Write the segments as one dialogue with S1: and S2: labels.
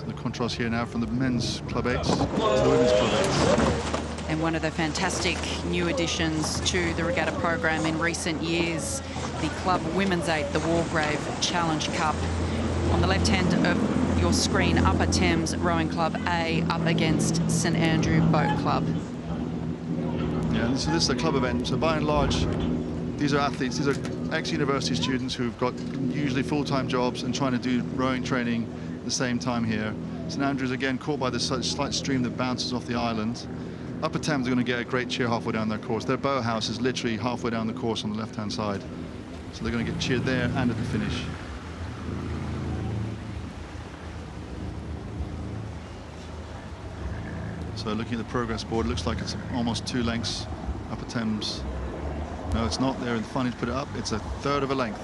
S1: So the contrast here now from the men's Club 8s to the women's Club 8s.
S2: And one of the fantastic new additions to the regatta program in recent years, the Club Women's 8, the Wargrave Challenge Cup. On the left hand of your screen, Upper Thames Rowing Club A up against St Andrew Boat Club.
S1: Yeah, so this is a club event. So by and large, these are athletes, these are ex-university students who've got usually full-time jobs and trying to do rowing training at the same time here. St Andrews again caught by this slight stream that bounces off the island. Upper Thames are going to get a great cheer halfway down their course. Their boathouse is literally halfway down the course on the left-hand side. So they're going to get cheered there and at the finish. So looking at the progress board, it looks like it's almost 2 lengths. Upper Thames. No, it's not there. And finally to put it up, it's a third of a length.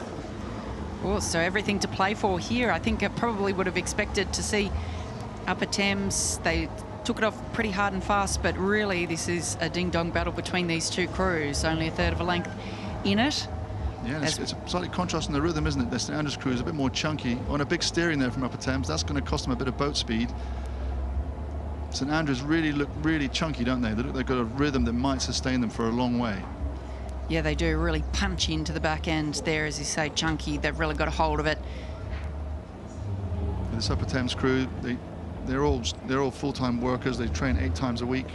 S2: Oh, so everything to play for here. I think I probably would have expected to see Upper Thames. They took it off pretty hard and fast, but really this is a ding-dong battle between these two crews. Only a third of a length in it.
S1: Yeah, it's a slightly contrast in the rhythm, isn't it? The St Andrews crew is a bit more chunky. On a big steering there from Upper Thames, that's going to cost them a bit of boat speed. St Andrews really look really chunky, don't they? They look like they've got a rhythm that might sustain them for a long way.
S2: Yeah, they do really punch into the back end there, as you say, chunky. They've really got a hold of it.
S1: This Upper Thames crew, they're all full-time workers. They train 8 times a week,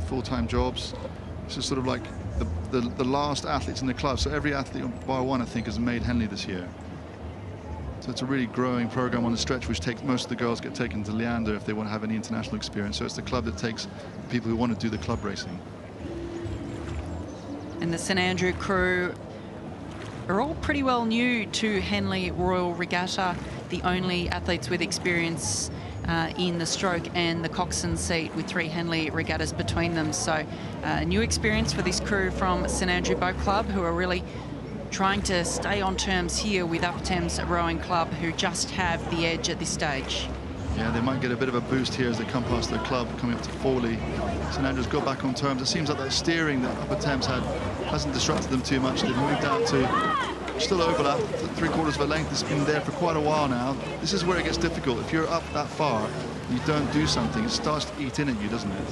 S1: full-time jobs. This is sort of like the last athletes in the club. So every athlete bar one, I think, has made Henley this year. So it's a really growing program on the stretch, which takes most of the girls get taken to Leander if they want to have any international experience. So it's the club that takes people who want to do the club racing.
S2: And the St Andrew crew are all pretty well new to Henley Royal Regatta, the only athletes with experience in the stroke and the coxswain seat, with 3 Henley regattas between them. So new experience for this crew from St Andrew Boat Club, who are really trying to stay on terms here with Upper Thames Rowing Club, who just have the edge at this stage.
S1: Yeah, they might get a bit of a boost here as they come past their club, coming up to Fawley. St Andrews got back on terms. It seems like that steering that Upper Thames had hasn't disrupted them too much. They've moved out to still overlap, 3/4 of a length. It's been there for quite a while now. This is where it gets difficult. If you're up that far, you don't do something, it starts to eat in at you, doesn't it?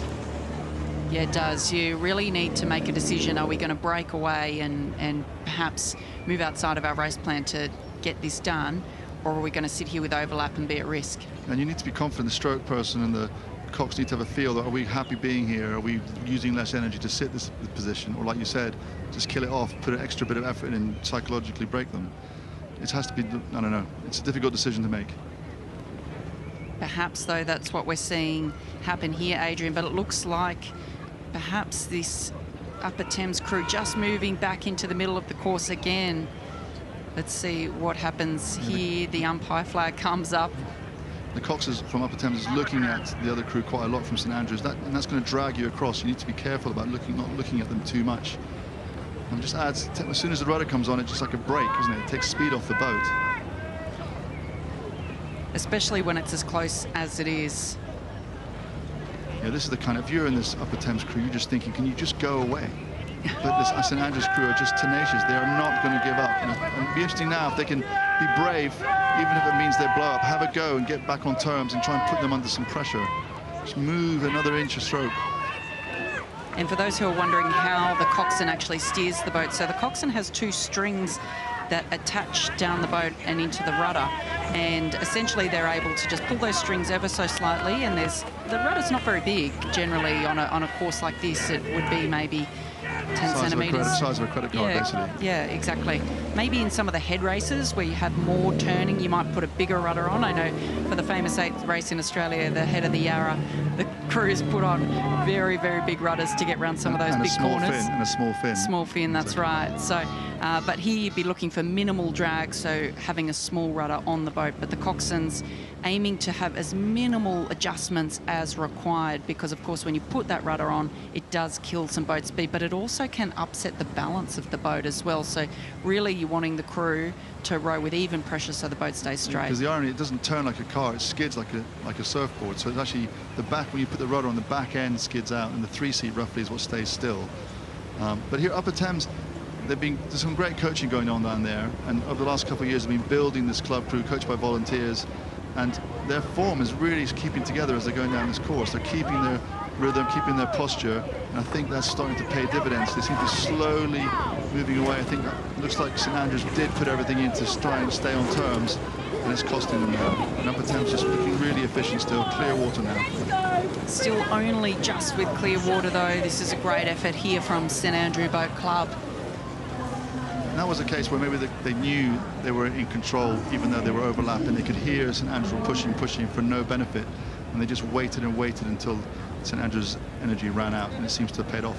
S2: Yeah, it does. You really need to make a decision. Are we going to break away and perhaps move outside of our race plan to get this done, or are we going to sit here with overlap and be at risk?
S1: And you need to be confident. The stroke person and the cox need to have a feel that, are we happy being here? Are we using less energy to sit this position? Or like you said, just kill it off, put an extra bit of effort in and psychologically break them. It has to be, I don't know, it's a difficult decision to make.
S2: Perhaps, though, that's what we're seeing happen here, Adrian, but it looks like perhaps this Upper Thames crew just moving back into the middle of the course again. Let's see what happens here. The umpire flag comes up.
S1: The coxers from Upper Thames is looking at the other crew quite a lot from St Andrews, and that's going to drag you across. You need to be careful about not looking at them too much. And just adds, as soon as the rudder comes on, it's just like a brake, isn't it? It takes speed off the boat.
S2: Especially when it's as close as it is.
S1: Yeah, this is the kind of, if you're in this Upper Thames crew, you're just thinking, can you just go away? But this St Andrews crew are just tenacious. They are not going to give up. And it'll be interesting now if they can be brave, even if it means they blow up, have a go and get back on terms and try and put them under some pressure. Just move another inch of stroke.
S2: And for those who are wondering how the coxswain actually steers the boat, so the coxswain has 2 strings that attach down the boat and into the rudder, and essentially they're able to just pull those strings ever so slightly, and the rudder's not very big generally on a course like this. It would be maybe 10 centimetres.
S1: Size of a credit card, basically.
S2: Yeah, exactly. Maybe in some of the head races where you have more turning, you might put a bigger rudder on. I know for the famous 8th race in Australia, the head of the Yarra, the crews put on very, very big rudders to get around some of those big corners.
S1: And a small fin.
S2: Small fin, that's right. So, but here you'd be looking for minimal drag, so having a small rudder on the boat. But the coxswains aiming to have as minimal adjustments as required, because of course when you put that rudder on, it does kill some boat speed, but it also can upset the balance of the boat as well. So really you're wanting the crew to row with even pressure so the boat stays straight.
S1: Because the irony, it doesn't turn like a car, it skids like a surfboard. So it's actually the back, when you put the rudder on, the back end skids out, and the 3-seat roughly is what stays still. But here Upper Thames, there's some great coaching going on down there, and over the last couple of years they've been building this club crew, coached by volunteers, and their form is really keeping together as they're going down this course. They're keeping their rhythm, keeping their posture, and I think that's starting to pay dividends. They seem to slowly moving away. I think it looks like St Andrews did put everything in to try and stay on terms, and it's costing them now. And Upper Thames just looking really efficient still. Clear water now.
S2: Still only just with clear water, though. This is a great effort here from St Andrew Boat Club.
S1: And that was a case where maybe they knew they were in control, even though they were overlapping. They could hear St Andrews pushing for no benefit, and they just waited and waited until St Andrews' energy ran out, and it seems to have paid off.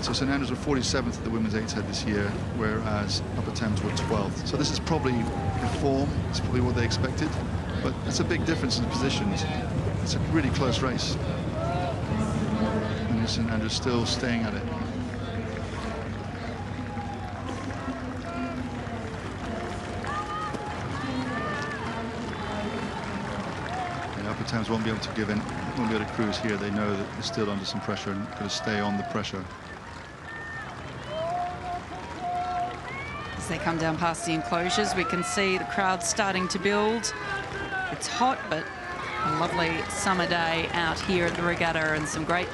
S1: So St Andrews were 47th at the Women's 8's Head this year, whereas Upper Thames were 12th. So this is probably the form, it's probably what they expected, but it's a big difference in positions. It's a really close race. And St Andrews still staying at it. Upper Thames won't be able to give in, won't be able to cruise here. They know that they're still under some pressure and going to stay on the pressure.
S2: As they come down past the enclosures, we can see the crowd starting to build. It's hot, but a lovely summer day out here at the regatta, and some great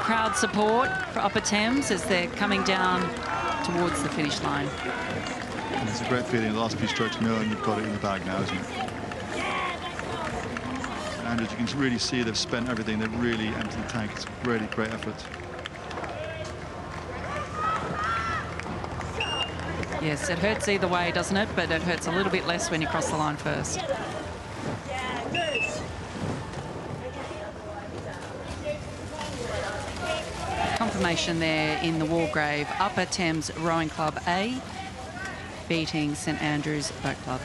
S2: crowd support for Upper Thames as they're coming down towards the finish line.
S1: And it's a great feeling the last few strokes knowing you've got it in the bag now, isn't it? And as you can really see, they've spent everything. They've really emptied the tank. It's a really great effort.
S2: Yes, it hurts either way, doesn't it? But it hurts a little bit less when you cross the line first. Confirmation there in the Wargrave. Upper Thames Rowing Club A beating St Andrews Boat Club.